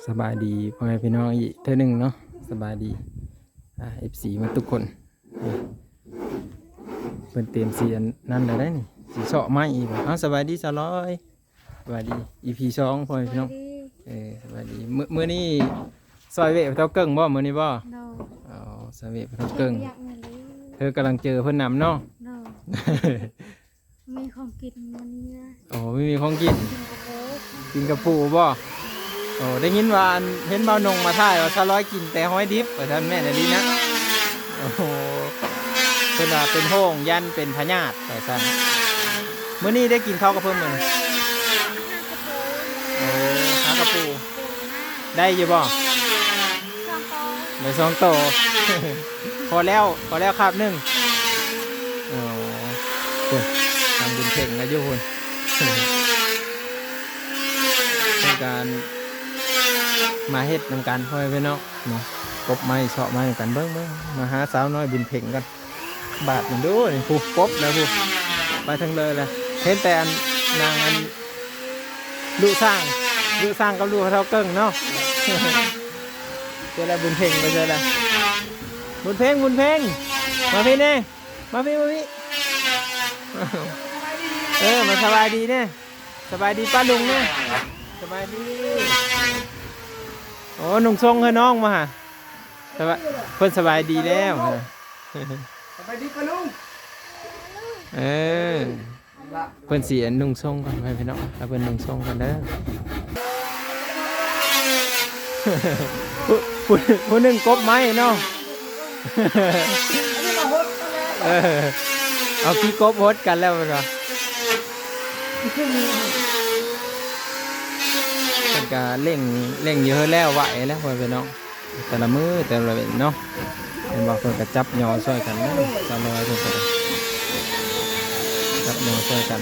สบายดีพ่อแม่พี่น้องอีกเท่านึงเนาะสบายดีFC มาทุกคนเป็นเตรียมเสียนนั่นได้นี่สีเสาะไม้อีกสบายดีสลอยสบายดี EP 2พ่อแม่พี่น้องสบายดีมื้อนี้ซอยเวะเท่าเกิ่งบ่มื้อนี้บ่อ๋อซอยเวะเท่าเกิ่งเธอกำลังเจอเพิ่นนำเนาะมีของกินมันนี้นะโอ้ไม่มีของกินกินกระปูบ่โอ้ได้ยินว่าเห็นเบานงมาท่ายว่าสลอยกินแต่ห้อยดิบว่าท่านแม่น่ะดีนะโอ้โหเป็นว่าเป็นโห้งยันเป็นพญาติแต่ซั่นมื้อนี้ได้กินข้าวกับเพิ่นมื้อโอ้หากระปูได้อยู่บ่ได้2 โตพอแล้วครับ1อ๋อคุณทางบุญเพ่งนะโยคุณเป็นการมาเฮ็ดนำกันพ่อแม่พี่น้องกบไม้เฉาะไม้กันเบิ้งมาหาสาวน้อยบุญเพ่งกันบาดมันดูนี่ผู้กบแล้วผู้ไปทั้งเลยแหละเห็นแต่นางลูกสร้างกับลูกเท่าเกิ้งเนาะเจอแล้วบุญเพ่งไปเจอแล้วบุญเพ่งมาพี่เน่มาพี่มาสบายดีเนี่ยสบายดีป้าลุงเนี่ยสบายดีโอ้หนุ่งทรงให้น้องมาฮะเพิ่นสบายดีแล้วสบายดีป้าลุงเพิ่นสีนุ่งทรงก่อนพี่น้องแล้วเพิ่นนุ่งทรงกันเด้อผู้หนึ่งกบไม้เนาะเอาพี่กบโฮดกันแล้วมั้งเป็นการเร่งเยอะแล้วไหวแล้วพ่อพี่น้องแต่ละมือแต่ละเว้นเนาะเป็นบอกเพิ่นกระจับยอช่วยกันนะตลอดทุกคนจับยอช่วยกัน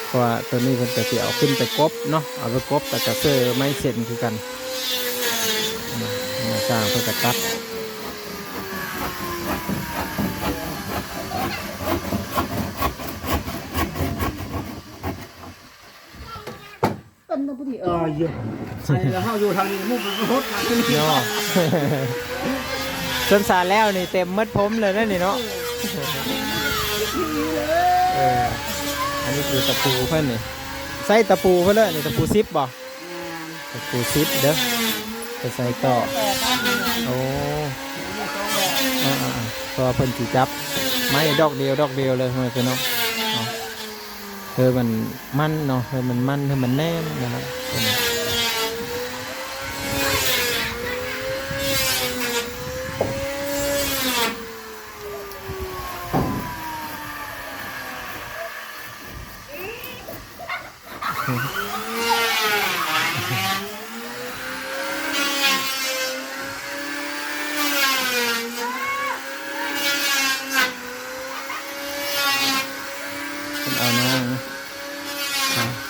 เพราะว่าตัวนี้เพิ่นจะเสียเอาขึ้นไปกบเนาะเอาไปกบแต่กระเซอร์ไม่เสร็จคือกันมาสร้างเพิ่นกระตัดเยอะใช่แล้วเฮาอยู่ทางนี้มุกรถมาขึ้นเนาะจนสารแล้วนี่เต็มมัดผมเลยนั่นนี่เนาะอันนี้คือตะปูเพิ่นนี่ใส่ตะปูเพิ่นเลยนี่ตะปูซิปบ่ตะปูซิปเด้อไปใส่ต่อโอ้พอเพิ่นสิจับไม้ดอกเดียวเลยเพิ่นเนาะมันเนาะมันแน่นนะครับเอาน้อง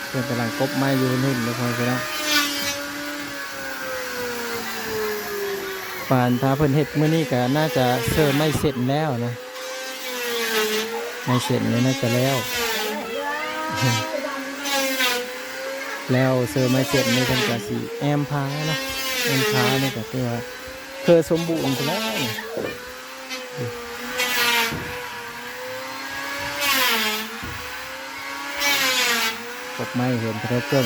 เพื่อนกำลังกบไม้อยู่นุ่นเลยพอไปแล้วป่านถ้าเพิ่นเฮ็ดมื้อนี้ก็น่าจะเสิร์ฟไม่เสร็จแล้วนะไม่เสร็จเลยน่าจะแล้วเสิร์ฟไม่เสร็จในเพิ่นก็สิแอมพานะแอมพานี่ก็คือว่าคือสมบูรณ์แล้วกบไม้เห็นเท่าเกิ้ง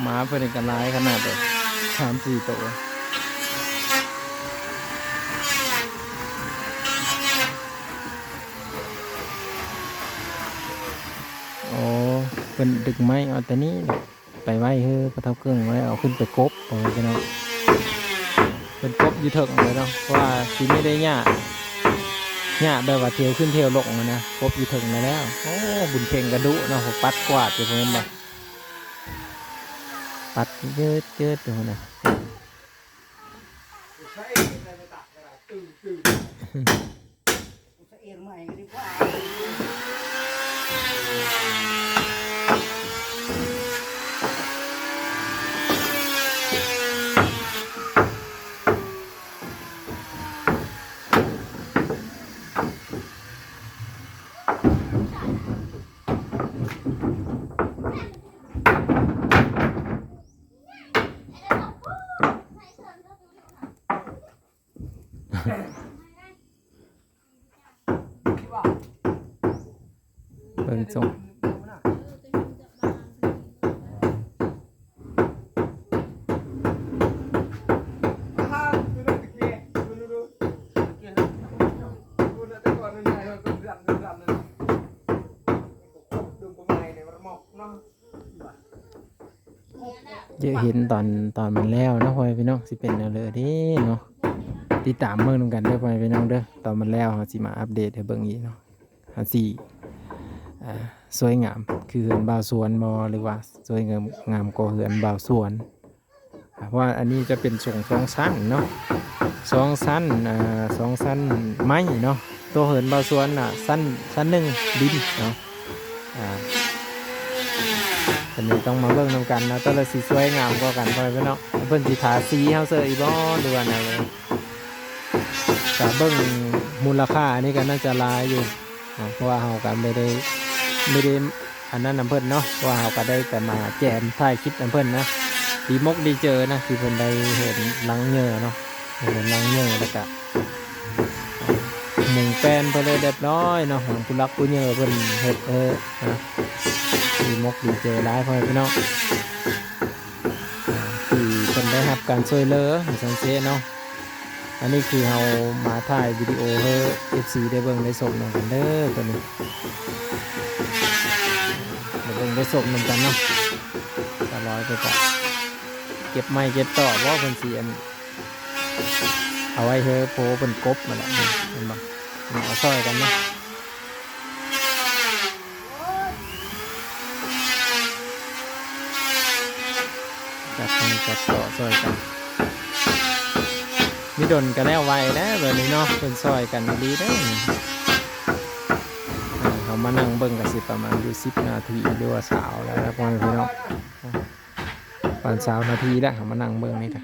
หมาเพิ่นกันร้ายขนาดเลย3-4 ตัวโอ้เป็นดึกไม้เอาแต่นี้ไปไว้ปลาเท่าเกิ้งไว้เอาขึ้นไปกบเอาไว้กันเนาะเป็นกบอยู่เถิงเลยเนาะเพราะว่าสีไม่ได้หญ้าแบบว่าเที่ยวขึ้นเที่ยวลงนะกบอยู่เถิงมาแล้วโอ้บุญเพ่งกระดุเนาะปัดกวาดอยู่เพิ่นบ่ปัดเยอะอยู่นะ เบิ่งส่งเยอะเห็นตอนมันแล้วเนาะพ่อแม่พี่น้องสิเป็นแนวเลยเด้เนาะติดตามเบิ่งนำกันเด้อพ่อแม่พี่น้องเด้อตอนมันแล้วเฮาสิมาอัปเดตให้เบิ่งอีกเนาะเฮาสิสวยงามคือเฮือนบ่าวสวนบ่หรือว่าสวยงามกว่าเฮือนบ่าวสวนเพราะว่าอันนี้จะเป็นทรง2ชั้นเนาะ2ชั้น2ชั้นไม้เนาะตัวเฮือนบ่าวสวนน่ะชั้นหนึ่งดินเนาะอันนี้ต้องมาเบิ่งนำกันนะตัวละสีสวยงามกว่ากันพ่อแม่พี่น้องเพิ่นสิทาสีเฮาเสื้ออีบ่หรือว่าแนวใดแต่เบิ่งมูลค่าอันนี้ก็น่าจะหลายอยู่เพราะว่าเฮาก็ไม่ได้อันนั้นนำเพิ่นเนาะเพราะว่าเฮาก็ได้แต่มาแจมถ่ายคลิปนำเพิ่นนะดีมกดีเจอนะที่เพิ่นได้เห็นหลังเหยื่อเนาะเห็นหลังเหยื่อแล้วก็มุงแป้นเพิ่นเลยเรียบร้อยเนาะผู้รักผู้เหยื่อเพิ่นเฮ็ดนะดีมกดีเจอหลายพ่อแม่พี่น้องที่เพิ่นได้รับการช่วยเหลือสังเกตเนาะอันนี้คือเรามาถ่ายวิดีโอให้ FC ได้เบิ่งได้ชมกันเด้อตัวนี้ได้เบิ่งได้ชมกันเนาะตลอดไปก่อนเก็บไม้เก็บต่อเพราะเพิ่นสิเอาไว้เฮอโพเพิ่นกบมาแล้วเห็นบ่เอาซอยกันเนาะจัดต่อซอยกันมีดนกันแล้วไวนะแบบนี้เนาะเป็นซอยกันดีได้เขามานั่งเบิ่งกันสิประมาณอยู่10 นาทีหรือว่าสาวแล้วนะพ่อแม่พี่น้องประมาณ20 นาทีแล้วเขามานั่งเบิ่งนี่ค่ะ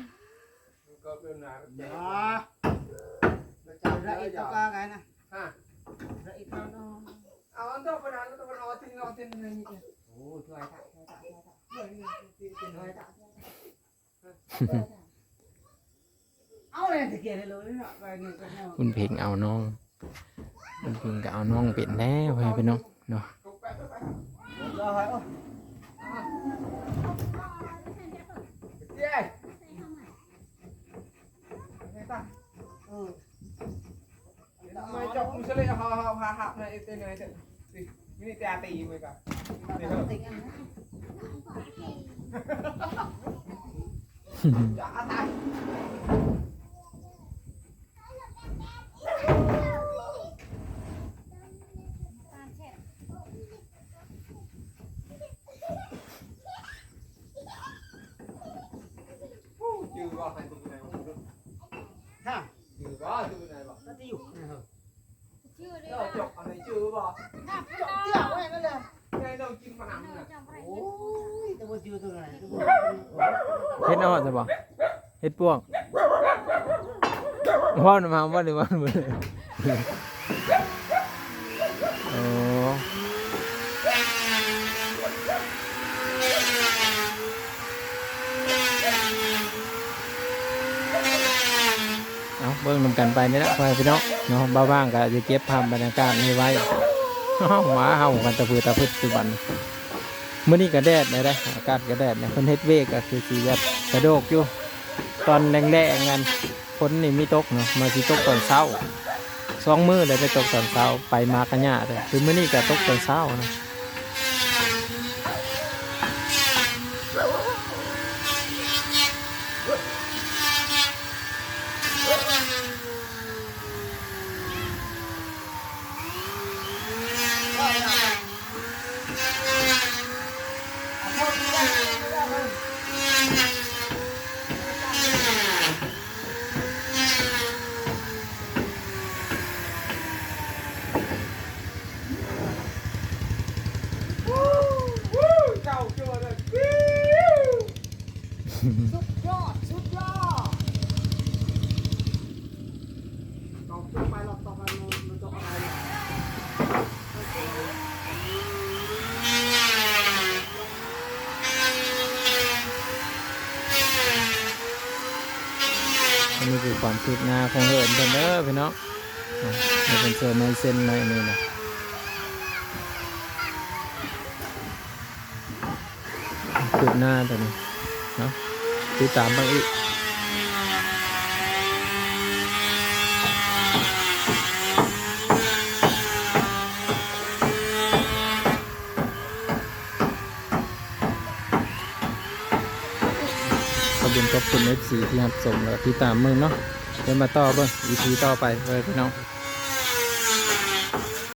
คุณเพลงเอาน้องคุณเพลงก็เอาน้องเป็นแล้วพ่อแม่พี่น้องเนาะไม่จบมุสลิมเขาหักในเต้นในเต้นมินิตีไปกันจะตายจืดว่าใครตัวไหนวะฮะจืดว่าตัวไหนวะน่าจะอยู่จบอะไรจืดว่าจบเที่ยวไว้นั่นแหละไงเรากินมาหนังเนี่ยโอ้ยแต่ว่าจืดตัวไหนเฮ็ดนอดใช่ป่ะเฮ็ดพวกว่าวมาว่าหรือว่ามือโอ้เอาเบิ่งนำกันไปนี่แหละพ่อพี่น้องเนาะบ้างๆก็จะเก็บภาพบรรยากาศนี้ไว้หมาเห่ากันตะพืชตุบันมื้อนี้ก็แดดเลยอากาศก็แดดเนี่ยเพิ่นเฮ็ดเวกก็คือสิแบบกระโดกอยู่ตอนแรงๆกันฝนนี่มีตกเนาะมาสิตกตอนเช้า2 มื้อเลยไปตกตอนเช้าไปมากันยะเลยคือมื้อนี้ก็ตกตอนเช้านะ อันนี้คือความคืบหน้าของเหินเพิ่นเด้อพี่น้องนี่เป็นเสื้อไม้เส้นไม้นี่นะคืบหน้าตัวนี้เนาะติดตามบางอีกขอบคุณ FC ที่รับชมและติดตามมึงเนาะเดี๋ยวมาต่อเบิ่ง EP ต่อไปเลยพี่น้อง